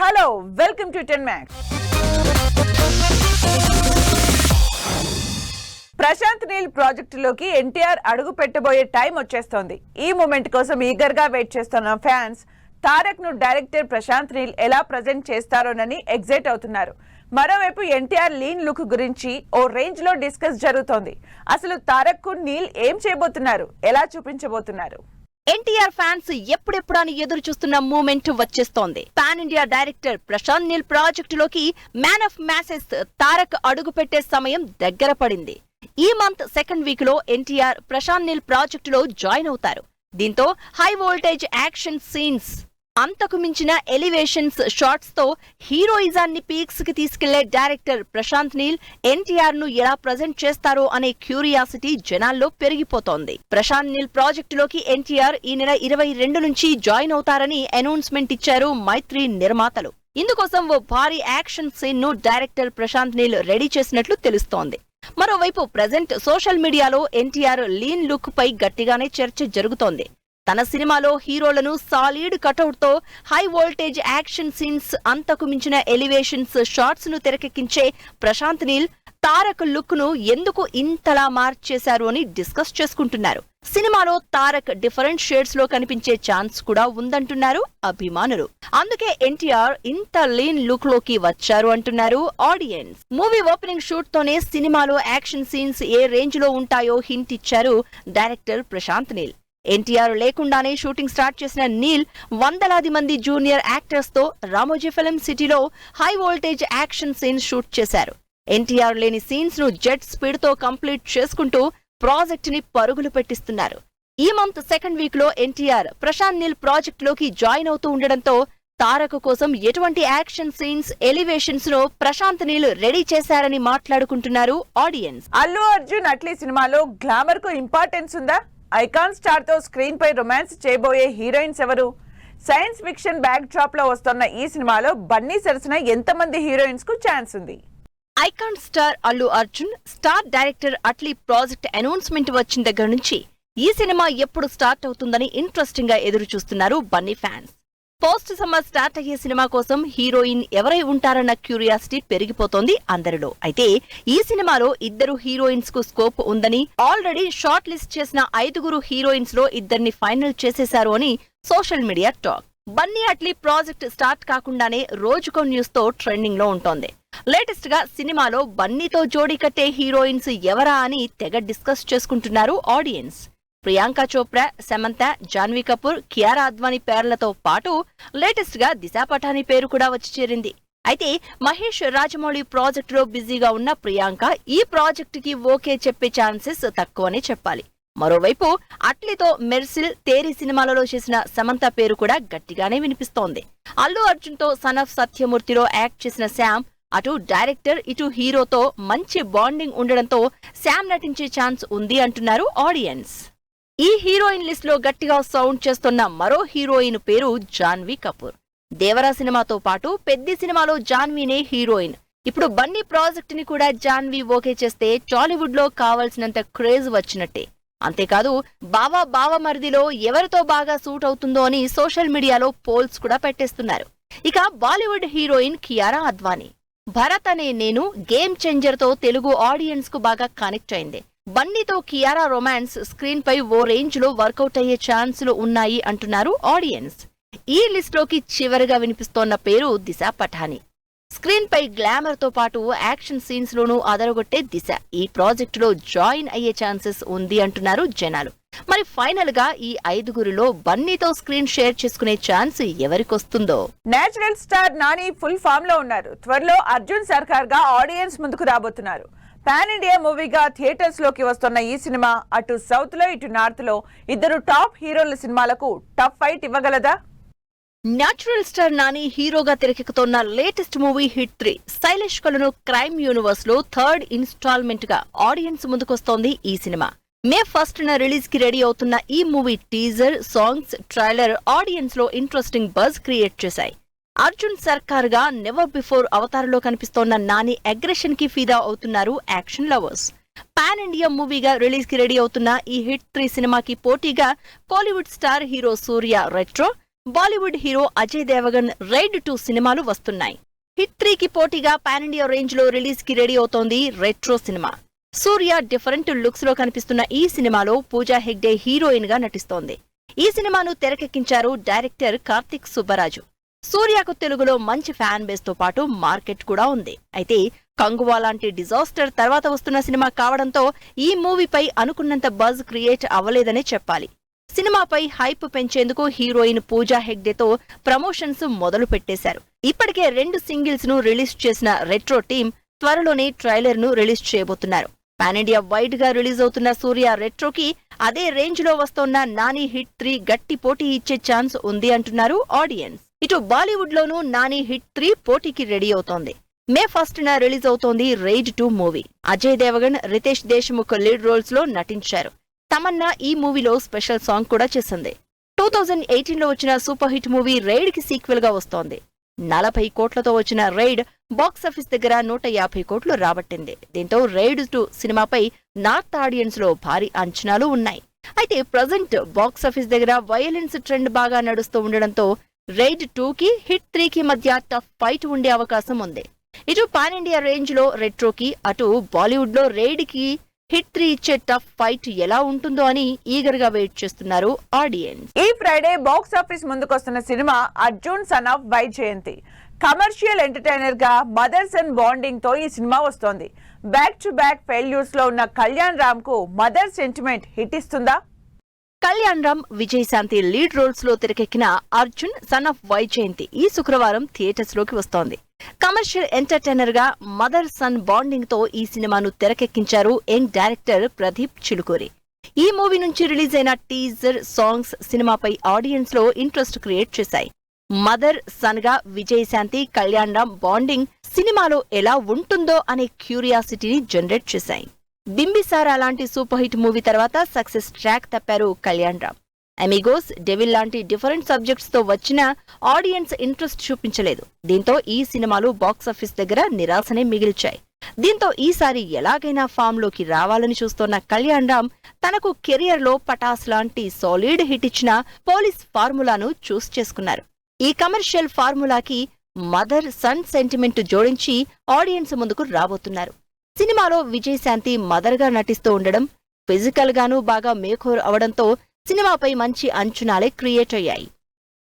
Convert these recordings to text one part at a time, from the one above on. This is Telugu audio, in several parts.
Hello welcome to 10 Max. Prashanth Neel ప్రాజెక్టులోకి ఎన్టీఆర్ అడుగు పెట్టబోయే టైం వచ్చేస్తోంది. ఈ మూమెంట్ కోసం ఈగర్ గా వెయిట్ చేస్తున్న ఫ్యాన్స్ తారక్ ను డైరెక్టర్ ప్రశాంత్ నీల్ ఎలా ప్రజెంట్ చేస్తారోనని ఎగ్జైట్ అవుతున్నారు. మరోవైపు ఎన్టీఆర్ లీన్ లుక్ గురించి ఓ రేంజ్ లో డిస్కస్ జరుగుతోంది. అసలు తారక్ కు నీల్ ఏం చేయబోతున్నారు, ఎలా చూపించబోతున్నారు? ఎన్టీఆర్ ఫ్యాన్స్ ఎప్పుడెప్పుడని ఎదురు చూస్తున్న మూమెంట్ వచ్చేస్తోంది. Pan India director Prashanth Neel ప్రాజెక్టులోకి మ్యాన్ ఆఫ్ మ్యాసెస్ తారక్ అడుగు పెట్టే సమయం దగ్గర పడింది. ఈ మంత్ సెకండ్ వీక్ లో ఎన్టీఆర్ ప్రశాంత్ నీల్ ప్రాజెక్టులో జాయిన్ అవుతారు. దీంతో హై వోల్టేజ్ యాక్షన్ సీన్స్, అంతకు మించిన ఎలివేషన్స్ షాట్స్ తో హీరోయిజాన్ని పీక్స్ కి తీసుకెళ్లే డైరెక్టర్ ప్రశాంత్ నీల్ ఎన్టీఆర్ ను ఎలా ప్రజెంట్ చేస్తారో అనే క్యూరియాసిటీ జనాల్లో పెరిగిపోతోంది. ప్రశాంత్ నీల్ ప్రాజెక్టులోకి ఎన్టీఆర్ ఈ నెల 22 నుంచి జాయిన్ అవుతారని అనౌన్స్మెంట్ ఇచ్చారు మైత్రి నిర్మాతలు. ఇందుకోసం ఓ భారీ యాక్షన్ సీన్ ను డైరెక్టర్ ప్రశాంత్ నీల్ రెడీ చేసినట్లు తెలుస్తోంది. మరోవైపు ప్రెజెంట్ సోషల్ మీడియాలో ఎన్టీఆర్ లీన్ లుక్ పై గట్టిగానే చర్చ జరుగుతోంది. తన సినిమాలో హీరోలను సాలిడ్ కటౌట్ తో హై వోల్టేజ్ యాక్షన్ సీన్స్, అంతకు మించిన ఎలివేషన్స్ షాట్స్ ను తెరకెక్కించే ప్రశాంత్ నీల్ తారక్ లుక్ ను ఎందుకు ఇంతలా మార్చేశారు అని డిస్కస్ చేసుకుంటున్నారు. సినిమాలో తారక్ డిఫరెంట్ షేడ్స్ లో కనిపించే ఛాన్స్ కూడా ఉందంటున్నారు అభిమానులు. అందుకే ఎన్టీఆర్ ఇంత లీన్ లుక్ లోకి వచ్చారు అంటున్నారు ఆడియన్స్. మూవీ ఓపెనింగ్ షూట్ తోనే సినిమాలో యాక్షన్ సీన్స్ ఏ రేంజ్ లో ఉంటాయో హింట్ ఇచ్చారు డైరెక్టర్ ప్రశాంత్ నీల్. ఎన్టీఆర్ లేకుండానే షూటింగ్ స్టార్ట్ చేసిన నీల్ వందలాది మంది జూనియర్ యాక్టర్స్ తో రామోజీ ఫిల్మ్ సిటీలో high voltage action scenes shoot చేశారు. ఎన్టీఆర్ లేని సీన్స్ ను జెట్ స్పీడ్ తో కంప్లీట్ చేసుకుంటూ ప్రాజెక్ట్ ని పరుగులు పెట్టిస్తున్నారు. ఈ మంత్ సెకండ్ వీక్ లో ఎన్టీఆర్ ప్రశాంత్ నీల్ ప్రాజెక్ట్ లోకి జాయిన్ అవుతూ ఉండడంతో తారక్ కోసం ఎటువంటి యాక్షన్ సీన్స్, ఎలివేషన్స్ ను ప్రశాంత్ నీల్ రెడీ చేశారని మాట్లాడుకుంటున్నారు ఆడియన్స్. అల్లు అర్జున్ అట్లీ సినిమాలో గ్లామర్ కు ఇంపార్టెన్స్ ఉందా? ఐకాన్ స్టార్ తో స్క్రీన్ పై రొమాన్స్ చేయబోయే హీరోయిన్స్ ఎవరు? సైన్స్ ఫిక్షన్ బ్యాక్ డ్రాప్ లో వస్తున్న ఈ సినిమాలో బన్నీ సరసన ఎంతమంది హీరోయిన్స్ కు ఛాన్స్ ఉంది? Icon star Allu Arjun, star director Atlee project announcement వచ్చిన దగ్గర నుంచి ఈ సినిమా ఎప్పుడు స్టార్ట్ అవుతుందని ఇంట్రెస్టింగ్ గా ఎదురు చూస్తున్నారు Bunny fans. Post summer start అయ్యే సినిమా కోసం హీరోయిన్ ఎవరై ఉంటారన్న క్యూరియాసిటీ పెరిగిపోతోంది అందరిలో. అయితే ఈ సినిమాలో 2 హీరోయిన్స్ కు స్కోప్ ఉందని, ఆల్రెడీ షార్ట్ లిస్ట్ చేసిన 5 హీరోయిన్స్ లో 2 ఫైనల్ చేసేశారు అని social media talk. Bunny Atlee project start కాకుండానే రోజుకో న్యూస్ తో ట్రెండింగ్ లో ఉంటోంది. లేటెస్ట్ గా సినిమాలో బన్నీతో జోడీ కట్టే హీరోయిన్స్ ఎవరా అని తెగ డిస్కస్ చేసుకుంటున్నారు ఆడియన్స్. ప్రియాంక చోప్రా, సమంత, జాన్వీ కపూర్, కియారా అద్వానీ పేర్లతో పాటు లేటెస్ట్ గా దిశా పటానీ పేరు కూడా వచ్చి చేరింది. అయితే మహేష్ రాజమౌళి ప్రాజెక్ట్ లో బిజీగా ఉన్న ప్రియాంక ఈ ప్రాజెక్ట్ కి ఓకే చెప్పే ఛాన్సెస్ తక్కువనే చెప్పాలి. మరోవైపు అట్లీతో మెర్సిల్, తేరీ సినిమాలలో చేసిన సమంత పేరు కూడా గట్టిగానే వినిపిస్తోంది. అల్లు అర్జున్ తో సన్ ఆఫ్ సత్యమూర్తిలో యాక్ట్ చేసిన శామ్ అటు డైరెక్టర్ ఇటు హీరోతో మంచి బాండింగ్ ఉండడంతో శామ్ నటించే ఛాన్స్ ఉంది అంటున్నారు ఆడియన్స్. ఈ హీరోయిన్ లిస్ట్ లో గట్టిగా సౌండ్ చేస్తున్న మరో హీరోయిన్ పేరు జాన్వీ కపూర్. దేవరా సినిమాతో పాటు పెద్ది సినిమాలో జాన్వీనే హీరోయిన్. ఇప్పుడు బన్నీ ప్రాజెక్ట్ ని కూడా జాన్వీ ఓకే చేస్తే టాలీవుడ్ లో కావాల్సినంత క్రేజ్ వచ్చినట్టే. అంతేకాదు బావమరిదిలో ఎవరితో బాగా సూట్ అవుతుందో అని సోషల్ మీడియాలో పోల్స్ కూడా పెట్టేస్తున్నారు. ఇక బాలీవుడ్ హీరోయిన్ కియారా అద్వానీ. భరత్ అనే నేను గేమ్ చేంజర్ తో తెలుగు ఆడియన్స్ కు బాగా కనెక్ట్ అయింది. బన్నీతో కియారా రొమాన్స్ స్క్రీన్ పై ఓ రేంజ్ లో వర్కౌట్ అయ్యే ఛాన్సులు ఉన్నాయి అంటున్నారు ఆడియన్స్. ఈ లిస్ట్ లోకి చివరిగా వినిపిస్తోన్న పేరు దిశా పటానీ. స్క్రీన్ పై గ్లామర్ తో పాటు యాక్షన్ సీన్స్ లోనూ అదరగొట్టే దిశ ఈ ప్రాజెక్ట్ లో జాయిన్ అయ్యే ఛాన్సెస్ ఉంది అంటున్నారు జనాలు. మరి ఫైనల్ గా ఈ 5లో బన్నీతో స్క్రీన్ షేర్ చేసుకునే ఛాన్స్ ఎవరికొస్తుందో? Natural star Nani full form లో ఉన్నారు. త్వరలో అర్జున్ సర్కార్ గా ఆడియన్స్ ముందుకు రాబోతున్నారు. పాన్ ఇండియా మూవీగా థియేటర్స్ లోకి వస్తున్న ఈ సినిమా అటు సౌత్ లో ఇటు నార్త్ లో 2 టాప్ హీరోల సినిమాలకు టఫ్ ఫైట్ ఇవ్వగలదా? న్యాచురల్ స్టార్ నాని హీరోగా తెరకెక్కుతున్న లేటెస్ట్ మూవీ హిట్ 3 స్టైలిష్ కలను క్రైమ్ యూనివర్స్ లో 3rd ఇన్స్టాల్మెంట్ గా ఆడియన్స్ ముందుకొస్తోంది ఈ సినిమా. మే 1న రిలీజ్ కి రెడీ అవుతున్న ఈ movie teaser, songs, trailer audience లో ఇంట్రెస్టింగ్ బజ్ క్రియేట్ చేశాయి. అర్జున్ సర్కార్ గా నెవర్ బిఫోర్ అవతారంలో కనిపిస్తోన్న నాని అగ్రెషన్ కి ఫిదా అవుతున్నారు యాక్షన్ లవర్స్. పాన్ ఇండియా మూవీగా రిలీజ్ కి రెడీ అవుతున్న ఈ హిట్ 3 సినిమాకి పోటీగా Kollywood star hero Suriya retro, Bollywood hero Ajay Devgn raid 2 సినిమాలు వస్తున్నాయి. హిట్ 3కి పోటీగా పాన్ ఇండియా రేంజ్ లో రిలీజ్ కి రెడీ అవుతోంది రెట్రో సినిమా. సూర్య డిఫరెంట్ లుక్స్ లో కనిపిస్తున్న ఈ సినిమాలో పూజా హెగ్డే హీరోయిన్ గా నటిస్తోంది. ఈ సినిమాను తెరకెక్కించారు డైరెక్టర్ కార్తిక్ సుబ్బరాజు. సూర్యకు తెలుగులో మంచి ఫ్యాన్ బేస్ తో పాటు మార్కెట్ కూడా ఉంది. అయితే కంగువా లాంటి డిజాస్టర్ తర్వాత వస్తున్న సినిమా కావడంతో ఈ మూవీపై అనుకున్నంత బజ్ క్రియేట్ అవ్వలేదనే చెప్పాలి. సినిమాపై హైప్ పెంచేందుకు హీరోయిన్ పూజా హెగ్డేతో ప్రమోషన్స్ మొదలు పెట్టేశారు. ఇప్పటికే 2 సింగిల్స్ ను రిలీజ్ చేసిన రెట్రో టీం త్వరలోనే ట్రైలర్ ను రిలీజ్ చేయబోతున్నారు. పాన్ ఇండియా వైడ్ గా రిలీజ్ అవుతున్న సూర్య రెట్రోకి అదే రేంజ్ లో వస్తోన్న నాని హిట్ 3 గట్టి పోటీ ఇచ్చే ఛాన్స్ ఉంది అంటున్నారు ఆడియన్స్. ఇటు బాలీవుడ్ లోనూ నాని హిట్ 3 పోటీకి రెడీ అవుతోంది. మే 1న రిలీజ్ అవుతోంది Raid 2 movie. Ajay Devgn, Riteish Deshmukh lead roles లో నటించారు. తమన్నా ఈ మూవీలో స్పెషల్ సాంగ్ కూడా చేసింది. 2018లో వచ్చిన సూపర్ హిట్ మూవీ రైడ్ కి సీక్వెల్ గా వస్తోంది. 40 కోట్లతో వచ్చిన రైడ్ బాక్సాఫీస్ దగ్గర 150 కోట్లు రాబట్టింది. దీంతో రైడ్ 2 సినిమాపై నార్త్ ఆడియన్స్ లో భారీ అంచనాలు ఉన్నాయి. అయితే ప్రజెంట్ బాక్సాఫీస్ దగ్గర వయలెన్స్ ట్రెండ్ బాగా నడుస్తూ ఉండడంతో రైడ్ 2కి హిట్ 3కి మధ్య టఫ్ ఫైట్ ఉండే అవకాశం ఉంది. ఇటు పాన్ ఇండియా రేంజ్ లో రెట్రోకి, అటు బాలీవుడ్ లో రైడ్ కి హిట్ 3 ఇచ్చే టఫ్ ఫైట్ ఎలా ఉంటుందో అని ఈగర్ గా వెయిట్ చేస్తున్నారు ఆడియన్స్. ఈ ఫ్రైడే బాక్స్ ఆఫీస్ ముందుకొస్తున్న సినిమా Arjun son of Vyjayanthi. Commercial entertainer గా మదర్ సన్ బాండింగ్ తో ఈ సినిమా వస్తోంది. బ్యాక్ టు బ్యాక్ ఫెయిల్యూర్స్ లో ఉన్న కళ్యాణ్ రామ్ కు మదర్ సెంటిమెంట్ హిట్ ఇస్తుందా? కళ్యాణ్ రామ్, విజయశాంతి లీడ్ రోల్స్ లో తెరకెక్కిన అర్జున్ సన్ ఆఫ్ వైజయంతి ఈ శుక్రవారం థియేటర్స్ లోకి వస్తోంది. కమర్షియల్ ఎంటర్టైనర్ గా మదర్ సన్ బాండింగ్ తో ఈ సినిమాను తెరకెక్కించారు యంగ్ డైరెక్టర్ ప్రదీప్ చిలుకూరి. ఈ మూవీ నుంచి రిలీజ్ అయిన టీజర్ సాంగ్స్ సినిమాపై ఆడియన్స్ లో ఇంట్రెస్ట్ క్రియేట్ చేశాయి. మదర్ సన్ గా విజయశాంతి, కళ్యాణ్ రామ్ బాండింగ్ సినిమాలో ఎలా ఉంటుందో అనే క్యూరియాసిటీని జనరేట్ చేశాయి. బింబిసారా లాంటి సూపర్ హిట్ మూవీ తర్వాత సక్సెస్ ట్రాక్ తప్పారు కళ్యాణ్ రామ్. అమిగోస్, డెవిల్ లాంటి డిఫరెంట్ సబ్జెక్ట్స్ తో వచ్చిన ఆడియన్స్ ఇంట్రెస్ట్ చూపించలేదు. దీంతో ఈ సినిమాలు బాక్సాఫీస్ దగ్గర నిరాశనే మిగిల్చాయి. దీంతో ఈసారి ఎలాగైనా ఫామ్ లోకి రావాలని చూస్తోన్న కళ్యాణ్ రామ్ తనకు కెరియర్ లో పటాస్ లాంటి సాలిడ్ హిట్ ఇచ్చిన పోలీస్ ఫార్ములాను చూస్ చేసుకున్నారు. ఈ కమర్షియల్ ఫార్ములాకి మదర్ సన్ సెంటిమెంట్ జోడించి ఆడియన్స్ ముందుకు రాబోతున్నారు. సినిమాలో విజయశాంతి మదర్ గా నటిస్తూ ఉండడం, ఫిజికల్ గానూ బాగా మేకోర్ అవడంతో సినిమాపై మంచి అంచనాలే క్రియేట్ అయ్యాయి.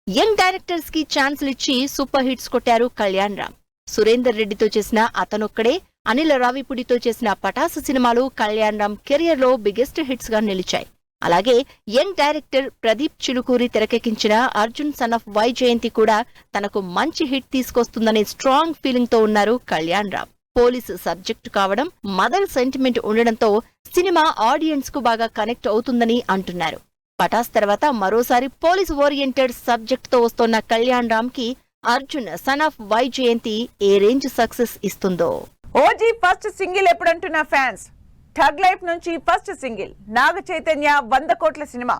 యంగ్ డైరెక్టర్స్ కి ఛాన్సులిచ్చి సూపర్ హిట్స్ కొట్టారు కళ్యాణ్ రామ్. సురేందర్ రెడ్డితో చేసిన అతనొక్కడే, అనిల్ రావిపూడితో చేసిన పటాసు సినిమాలు కళ్యాణ్ రామ్ కెరియర్ లో బిగ్గెస్ట్ హిట్స్ గా నిలిచాయి. అలాగే యంగ్ డైరెక్టర్ ప్రదీప్ చిలుకూరి తెరకెక్కించిన అర్జున్ సన్ ఆఫ్ వైజయంతి కూడా తనకు మంచి హిట్ తీసుకొస్తుందనే స్ట్రాంగ్ ఫీలింగ్ తో ఉన్నారు కళ్యాణ్ రామ్. పోలీసు సబ్జెక్టు కావడం, మదర్ సెంటిమెంట్ ఉండడంతో సినిమా ఆడియన్స్ కు బాగా కనెక్ట్ అవుతుందని అంటున్నారు. పటాస్ తర్వాత మరోసారి పోలీస్ ఓరియంటెడ్ సబ్జెక్ట్ తో వస్తోన్న కళ్యాణ్ రామ్ కి అర్జున్ సన్ ఆఫ్ వైజయంతి ఏ రేంజ్ సక్సెస్ ఇస్తుందో. ఓజీ ఫస్ట్ సింగిల్ ఎప్పుడంటున్న ఫ్యాన్స్. ఠగ్ లైఫ్ నుంచి ఫస్ట్ సింగిల్, నాగ చైతన్య 100 కోట్ల సినిమా,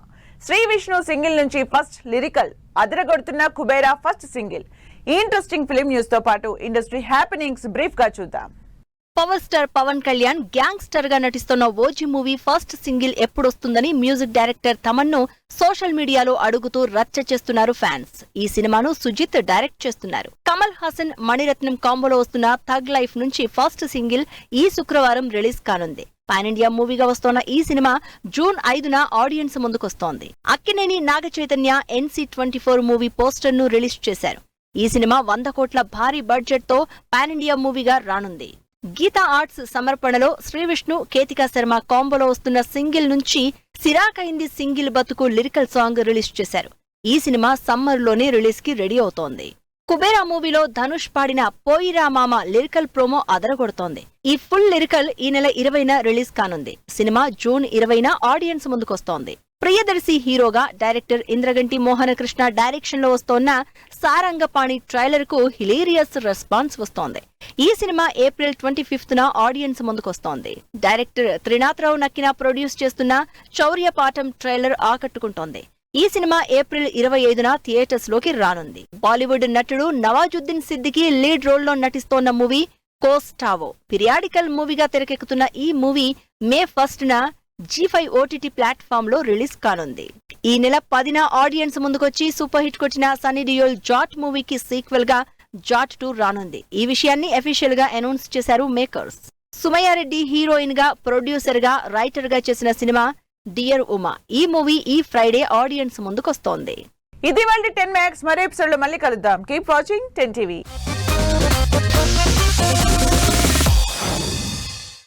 శ్రీ విష్ణు సింగిల్ నుంచి ఫస్ట్ లిరికల్, అదరగొడుతున్న కుబేరా ఫస్ట్ సింగిల్. ఈ ఇంట్రెస్టింగ్ ఫిల్మ్ న్యూస్ తో పాటు ఇండస్ట్రీ హ్యాపెనింగ్స్ బ్రీఫ్ గా చూద్దాం. Power star Pawan Kalyan gangster గా నటిస్తున్న ఓజీ మూవీ ఫస్ట్ సింగిల్ ఎప్పుడొస్తుందని మ్యూజిక్ డైరెక్టర్ తమన్ను సోషల్ మీడియాలో అడుగుతూ రచ్చ చేస్తున్నారు ఫ్యాన్స్. ఈ సినిమాను సుజిత్ డైరెక్ట్ చేస్తున్నారు. కమల్ హాసన్, మణిరత్నం కాంబోలో వస్తున్న థగ్ లైఫ్ నుంచి ఫస్ట్ సింగిల్ ఈ శుక్రవారం రిలీజ్ కానుంది. పాన్ ఇండియా మూవీగా వస్తోన్న ఈ cinema June 5న audience ముందుకొస్తోంది. Akkineni Naga Chaitanya NC-24 movie poster ను రిలీజ్ చేశారు. ఈ సినిమా 100 కోట్ల భారీ బడ్జెట్ తో పాన్ ఇండియా మూవీగా రానుంది. గీతా ఆర్ట్స్ సమర్పణలో శ్రీవిష్ణు, కేతికా శర్మ కాంబోలో వస్తున్న సింగిల్ నుంచి సిరాకైంది సింగిల్ బతుకు లిరికల్ సాంగ్ రిలీజ్ చేశారు. ఈ సినిమా సమ్మర్ లోనే రిలీజ్ కి రెడీ అవుతోంది. కుబేరా మూవీలో ధనుష్ పాడిన పోయిరా మామ లిరికల్ ప్రోమో అదరగొడుతోంది. ఈ ఫుల్ లిరికల్ ఈ నెల 20న రిలీజ్ కానుంది. సినిమా జూన్ 20న ఆడియన్స్ ముందుకొస్తోంది. ప్రియదర్శి హీరోగా డైరెక్టర్ ఇంద్రగంటి మోహనకృష్ణ డైరెక్షన్ లో వస్తోన్న సారంగపాణి ట్రైలర్ కు హిలేరియస్ రెస్పాన్స్ వస్తోంది. ఈ సినిమా ఏప్రిల్ 25న ఆడియన్స్ ముందుకొస్తోంది. డైరెక్టర్ త్రినాథరావు నక్కిన ప్రొడ్యూస్ చేస్తున్న చౌర్యపాఠం ట్రైలర్ ఆకట్టుకుంటోంది. ఈ సినిమా ఏప్రిల్ 25న థియేటర్స్ లోకి రానుంది. బాలీవుడ్ నటుడు నవాజుద్దీన్ సిద్దికీ లీడ్ రోల్ లో నటిస్తోన్న మూవీ కోస్టావో పిరియాడికల్ మూవీగా తెరకెక్కుతున్న ఈ మూవీ మే 1న G5 OTT ప్లాట్ఫామ్ లో రిలీజ్ కానుంది. ఈ నెల 10న ఆడియన్స్ ముందుకొచ్చి సూపర్ హిట్ కొట్టిన సన్నీ డియోల్ జాట్ మూవీకి సీక్వెల్ గా జాట్ 2 రానుంది. ఈ విషయాన్ని అఫీషియల్ గా అనౌన్స్ చేశారు మేకర్స్. సుమయ్య రెడ్డి హీరోయిన్ గా, ప్రొడ్యూసర్ గా, రైటర్ గా చేసిన సినిమా డియర్ ఉమా. ఈ మూవీ ఈ ఫ్రైడే ఆడియన్స్ ముందుకొస్తోంది. ఇది వాళ్ళ 10 మ్యాక్స్. మరో ఎపిసోడ్ లో మళ్ళీ కలుద్దాం. Keep watching 10 TV.